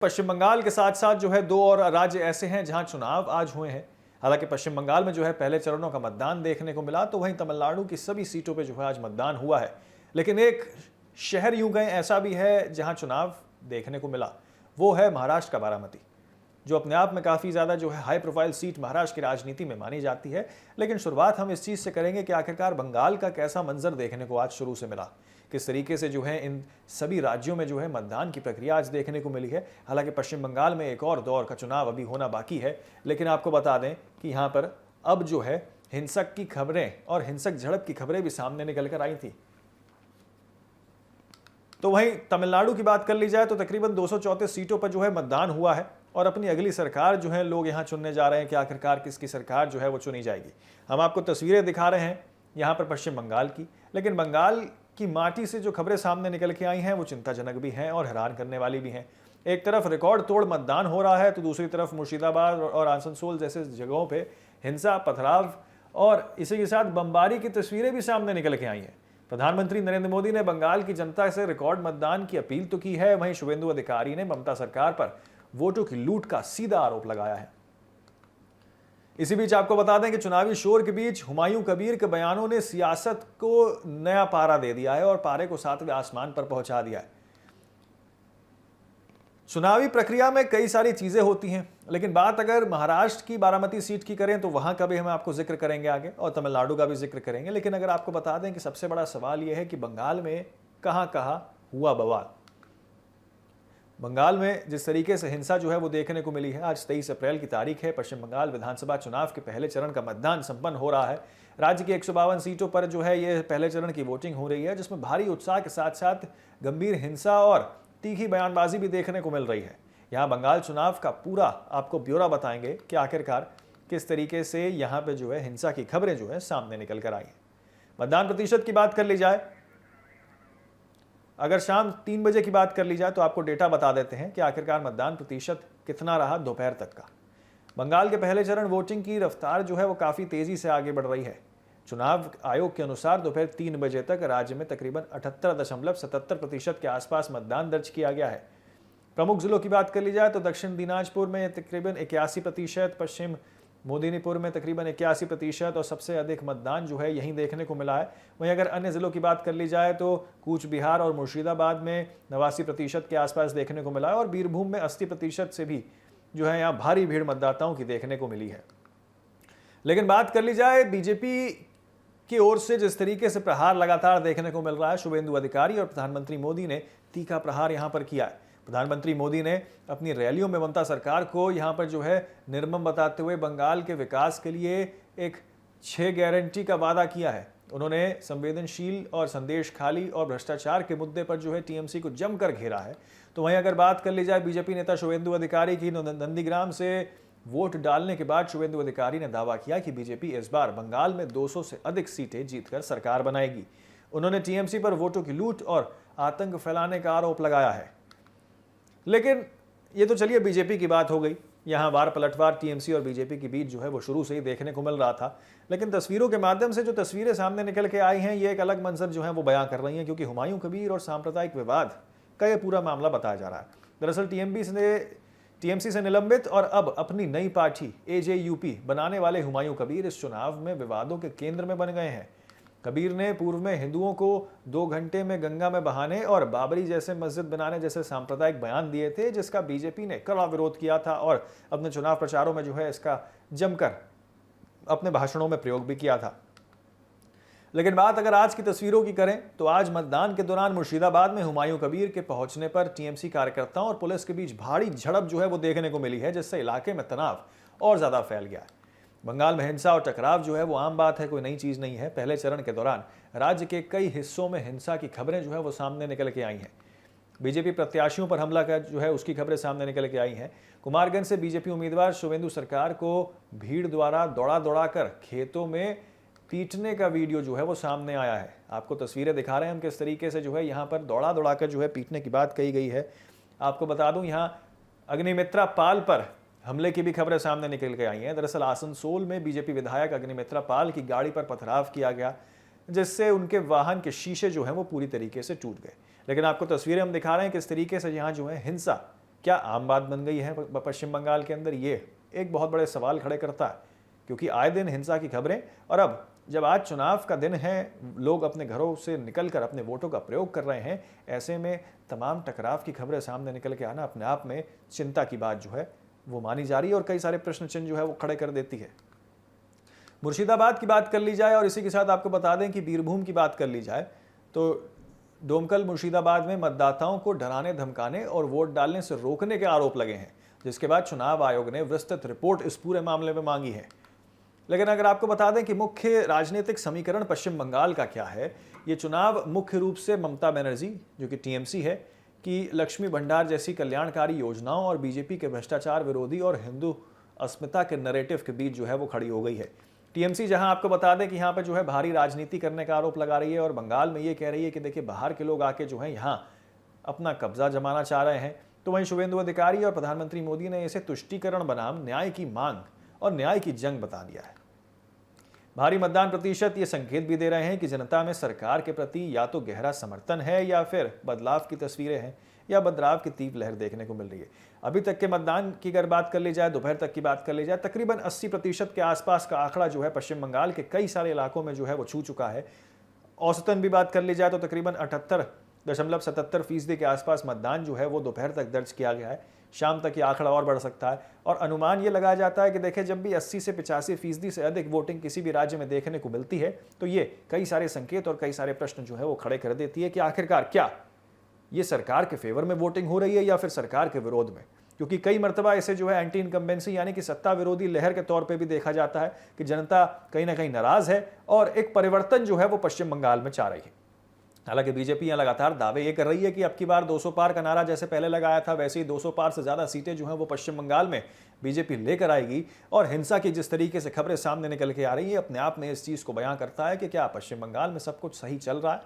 पश्चिम बंगाल के साथ साथ जो है दो और राज्य ऐसे हैं जहां चुनाव आज हुए हैं। हालांकि पश्चिम बंगाल में जो है पहले चरणों का मतदान देखने को मिला, तो वहीं तमिलनाडु की सभी सीटों पे जो है आज मतदान हुआ है। लेकिन एक शहर यूं गए ऐसा भी है जहां चुनाव देखने को मिला, वो है महाराष्ट्र का बारामती, जो अपने आप में काफ़ी ज़्यादा जो है हाई प्रोफाइल सीट महाराष्ट्र की राजनीति में मानी जाती है। लेकिन शुरुआत हम इस चीज़ से करेंगे कि आखिरकार बंगाल का कैसा मंजर देखने को आज शुरू से मिला, किस तरीके से जो है इन सभी राज्यों में जो है मतदान की प्रक्रिया आज देखने को मिली है। हालांकि पश्चिम बंगाल में एक और दौर का चुनाव अभी होना बाकी है, लेकिन आपको बता दें कि यहाँ पर अब जो है हिंसक की खबरें और हिंसक झड़प की खबरें भी सामने निकल कर आई थी। तो वहीं तमिलनाडु की बात कर ली जाए तो तकरीबन 234 सीटों पर जो है मतदान हुआ है और अपनी अगली सरकार जो है लोग यहाँ चुनने जा रहे हैं कि आखिरकार किसकी सरकार जो है वो चुनी जाएगी। हम आपको तस्वीरें दिखा रहे हैं यहाँ पर पश्चिम बंगाल की, लेकिन बंगाल की माटी से जो खबरें सामने निकल के आई हैं वो चिंताजनक भी हैं और हैरान करने वाली भी हैं। एक तरफ रिकॉर्ड तोड़ मतदान हो रहा है, तो दूसरी तरफ मुर्शिदाबाद और आसनसोल जैसे जगहों पे हिंसा, पथराव और इसी के साथ बमबारी की तस्वीरें भी सामने निकल के आई हैं। प्रधानमंत्री नरेंद्र मोदी ने बंगाल की जनता से रिकॉर्ड मतदान की अपील तो की है, वहीं शुभेंदु अधिकारी ने ममता सरकार पर वोटों की लूट का सीधा आरोप लगाया है। इसी बीच आपको बता दें कि चुनावी शोर के बीच हुमायूं कबीर के बयानों ने सियासत को नया पारा दे दिया है और पारे को 7वें आसमान पर पहुंचा दिया है। चुनावी प्रक्रिया में कई सारी चीजें होती हैं, लेकिन बात अगर महाराष्ट्र की बारामती सीट की करें तो वहां का भी हम आपको जिक्र करेंगे आगे, और तमिलनाडु का भी जिक्र करेंगे। लेकिन अगर आपको बता दें कि सबसे बड़ा सवाल यह है कि बंगाल में कहां कहां हुआ बवाल। बंगाल में जिस तरीके से हिंसा जो है वो देखने को मिली है, आज 23 अप्रैल की तारीख है। पश्चिम बंगाल विधानसभा चुनाव के पहले चरण का मतदान संपन्न हो रहा है। राज्य की 152 सीटों पर जो है ये पहले चरण की वोटिंग हो रही है, जिसमें भारी उत्साह के साथ साथ गंभीर हिंसा और तीखी बयानबाजी भी देखने को मिल रही है। यहाँ बंगाल चुनाव का पूरा आपको ब्यौरा बताएंगे कि आखिरकार किस तरीके से यहाँ पे जो है हिंसा की खबरें जो है सामने निकल कर आई हैं। मतदान प्रतिशत की बात कर ली जाए, अगर शाम 3 बजे की बात कर ली जाए तो आपको डेटा बता देते हैं कि आखिरकार मतदान प्रतिशत कितना रहा दोपहर तक का। बंगाल के पहले चरण वोटिंग की रफ्तार जो है वो काफ़ी तेज़ी से आगे बढ़ रही है। चुनाव आयोग के अनुसार दोपहर 3 बजे तक राज्य में तकरीबन 78.77% के आसपास मतदान दर्ज किया गया है। प्रमुख जिलों की बात कर ली जाए तो दक्षिण दिनाजपुर में तकरीबन 81%, पश्चिम मोदिनीपुर में तकरीबन 81% और सबसे अधिक मतदान जो है यहीं देखने को मिला है। वहीं अगर अन्य जिलों की बात कर ली जाए तो कूच बिहार और मुर्शिदाबाद में 89% के आसपास देखने को मिला है और बीरभूम में 80% से भी जो है यहाँ भारी भीड़ मतदाताओं की देखने को मिली है। लेकिन बात कर ली जाए बीजेपी की ओर से जिस तरीके से प्रहार लगातार देखने को मिल रहा है, शुभेंदु अधिकारी और प्रधानमंत्री मोदी ने तीखा प्रहार यहाँ पर किया है। प्रधानमंत्री मोदी ने अपनी रैलियों में ममता सरकार को यहाँ पर जो है निर्मम बताते हुए बंगाल के विकास के लिए एक 6 गारंटी का वादा किया है। उन्होंने संवेदनशील और संदेश खाली और भ्रष्टाचार के मुद्दे पर जो है टीएमसी को जमकर घेरा है। तो वहीं अगर बात कर ली जाए बीजेपी नेता शुभेंदु अधिकारी की, नंदीग्राम से वोट डालने के बाद शुभेंदु अधिकारी ने दावा किया कि बीजेपी इस बार बंगाल में 200 से अधिक सीटें जीतकर सरकार बनाएगी। उन्होंने टीएमसी पर वोटों की लूट और आतंक फैलाने का आरोप लगाया है। लेकिन ये तो चलिए बीजेपी की बात हो गई, यहाँ वार पलटवार टीएमसी और बीजेपी के बीच जो है वो शुरू से ही देखने को मिल रहा था। लेकिन तस्वीरों के माध्यम से जो तस्वीरें सामने निकल के आई हैं, ये एक अलग मंजर जो है वो बयां कर रही हैं, क्योंकि हुमायूं कबीर और सांप्रदायिक विवाद का ये पूरा मामला बताया जा रहा है। दरअसल टीएमसी से निलंबित और अब अपनी नई पार्टी एजेयूपी बनाने वाले हुमायूं कबीर इस चुनाव में विवादों के केंद्र में बन गए हैं। कबीर ने पूर्व में हिंदुओं को 2 घंटे में गंगा में बहाने और बाबरी जैसे मस्जिद बनाने जैसे सांप्रदायिक बयान दिए थे, जिसका बीजेपी ने कड़ा विरोध किया था और अपने चुनाव प्रचारों में जो है इसका जमकर अपने भाषणों में प्रयोग भी किया था। लेकिन बात अगर आज की तस्वीरों की करें तो आज मतदान के दौरान मुर्शिदाबाद में हुमायूं कबीर के पहुंचने पर टीएमसी कार्यकर्ताओं और पुलिस के बीच भारी झड़प जो है वो देखने को मिली है, जिससे इलाके में तनाव और ज्यादा फैल गया है। बंगाल में हिंसा और टकराव जो है वो आम बात है, कोई नई चीज नहीं है। पहले चरण के दौरान राज्य के कई हिस्सों में हिंसा की खबरें जो है वो सामने निकल के आई हैं। बीजेपी प्रत्याशियों पर हमला कर जो है उसकी खबरें सामने निकल के आई हैं। कुमारगंज से बीजेपी उम्मीदवार शुभेंदु सरकार को भीड़ द्वारा दौड़ा कर खेतों में पीटने का वीडियो जो है वो सामने आया है। आपको तस्वीरें दिखा रहे हैं हम किस तरीके से जो है यहाँ पर दौड़ा कर जो है पीटने की बात कही गई है। आपको बता दूं यहाँ अग्निमित्रा पाल पर हमले की भी खबरें सामने निकल के आई हैं। दरअसल आसनसोल में बीजेपी विधायक अग्निमित्रा पाल की गाड़ी पर पथराव किया गया, जिससे उनके वाहन के शीशे जो हैं वो पूरी तरीके से टूट गए। लेकिन आपको तस्वीरें हम दिखा रहे हैं किस तरीके से यहाँ जो है हिंसा क्या आम बात बन गई है पश्चिम बंगाल के अंदर? ये एक बहुत बड़े सवाल खड़े करता है, क्योंकि आए दिन हिंसा की खबरें, और अब जब आज चुनाव का दिन है, लोग अपने घरों से निकलकर अपने वोटों का प्रयोग कर रहे हैं, ऐसे में तमाम टकराव की खबरें सामने निकल के आना अपने आप में चिंता की बात जो है वो मानी जा रही है और कई सारे प्रश्न चिन्ह जो है वो खड़े कर देती है। मुर्शिदाबाद की बात कर ली जाए और इसी के साथ आपको बता दें कि बीरभूम की बात कर ली जाए तो डोमकल मुर्शिदाबाद में मतदाताओं को डराने धमकाने और वोट डालने से रोकने के आरोप लगे हैं, जिसके बाद चुनाव आयोग ने विस्तृत रिपोर्ट इस पूरे मामले में मांगी है। लेकिन अगर आपको बता दें कि मुख्य राजनीतिक समीकरण पश्चिम बंगाल का क्या है, ये चुनाव मुख्य रूप से ममता बनर्जी जो कि टीएमसी है कि लक्ष्मी भंडार जैसी कल्याणकारी योजनाओं और बीजेपी के भ्रष्टाचार विरोधी और हिंदू अस्मिता के नैरेटिव के बीच जो है वो खड़ी हो गई है। टीएमसी जहां आपको बता दें कि यहाँ पे जो है भारी राजनीति करने का आरोप लगा रही है और बंगाल में ये कह रही है कि देखिए बाहर के लोग आके जो है यहाँ अपना कब्जा जमाना चाह रहे हैं, तो वहीं शुभेंदु अधिकारी और प्रधानमंत्री मोदी ने इसे तुष्टीकरण बनाम न्याय की मांग और न्याय की जंग बता दिया है। भारी मतदान प्रतिशत ये संकेत भी दे रहे हैं कि जनता में सरकार के प्रति या तो गहरा समर्थन है या फिर बदलाव की तस्वीरें हैं या बदलाव की तीव्र लहर देखने को मिल रही है। अभी तक के मतदान की अगर बात कर ली जाए, दोपहर तक की बात कर ली जाए, तकरीबन 80% के आसपास का आंकड़ा जो है पश्चिम बंगाल के कई सारे इलाकों में जो है वो छू चुका है। औसतन भी बात कर ली जाए तो तकरीबन 78.77% के आसपास मतदान जो है वो दोपहर तक दर्ज किया गया है। शाम तक ये आंकड़ा और बढ़ सकता है और अनुमान ये लगाया जाता है कि देखिए जब भी 80 से 85% से अधिक वोटिंग किसी भी राज्य में देखने को मिलती है तो ये कई सारे संकेत और कई सारे प्रश्न जो है वो खड़े कर देती है कि आखिरकार क्या ये सरकार के फेवर में वोटिंग हो रही है या फिर सरकार के विरोध में। क्योंकि कई मरतबा इसे जो है एंटी इनकम्बेंसी यानी कि सत्ता विरोधी लहर के तौर पे भी देखा जाता है कि जनता कहीं ना कहीं नाराज है और एक परिवर्तन जो है वो पश्चिम बंगाल में चाह रही है। हालांकि बीजेपी यहाँ लगातार दावे ये कर रही है कि अब की बार 200 पार का नारा जैसे पहले लगाया था वैसे ही 200 पार से ज्यादा सीटें जो हैं वो पश्चिम बंगाल में बीजेपी लेकर आएगी। और हिंसा की जिस तरीके से खबरें सामने निकल के आ रही है अपने आप में इस चीज को बयां करता है कि क्या पश्चिम बंगाल में सब कुछ सही चल रहा है।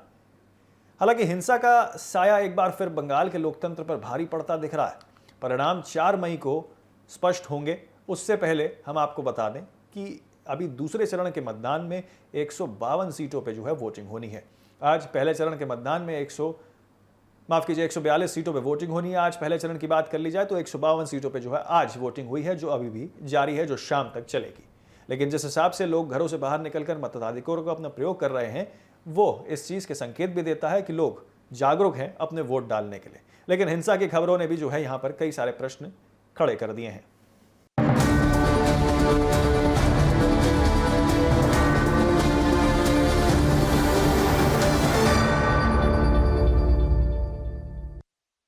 हालांकि हिंसा का साया एक बार फिर बंगाल के लोकतंत्र पर भारी पड़ता दिख रहा है। परिणाम 4 मई को स्पष्ट होंगे। उससे पहले हम आपको बता दें कि अभी दूसरे चरण के मतदान में 152 सीटों पे जो है वोटिंग होनी है। आज पहले चरण के मतदान में 142 सीटों पे वोटिंग होनी है। आज पहले चरण की बात कर ली जाए तो 152 सीटों पे जो है आज वोटिंग हुई है, जो अभी भी जारी है, जो शाम तक चलेगी। लेकिन जिस हिसाब से लोग घरों से बाहर निकलकर मताधिकारों का अपना प्रयोग कर रहे हैं वो इस चीज के संकेत भी देता है कि लोग जागरूक हैं अपने वोट डालने के लिए। लेकिन हिंसा की खबरों ने भी जो है यहाँ पर कई सारे प्रश्न खड़े कर दिए हैं।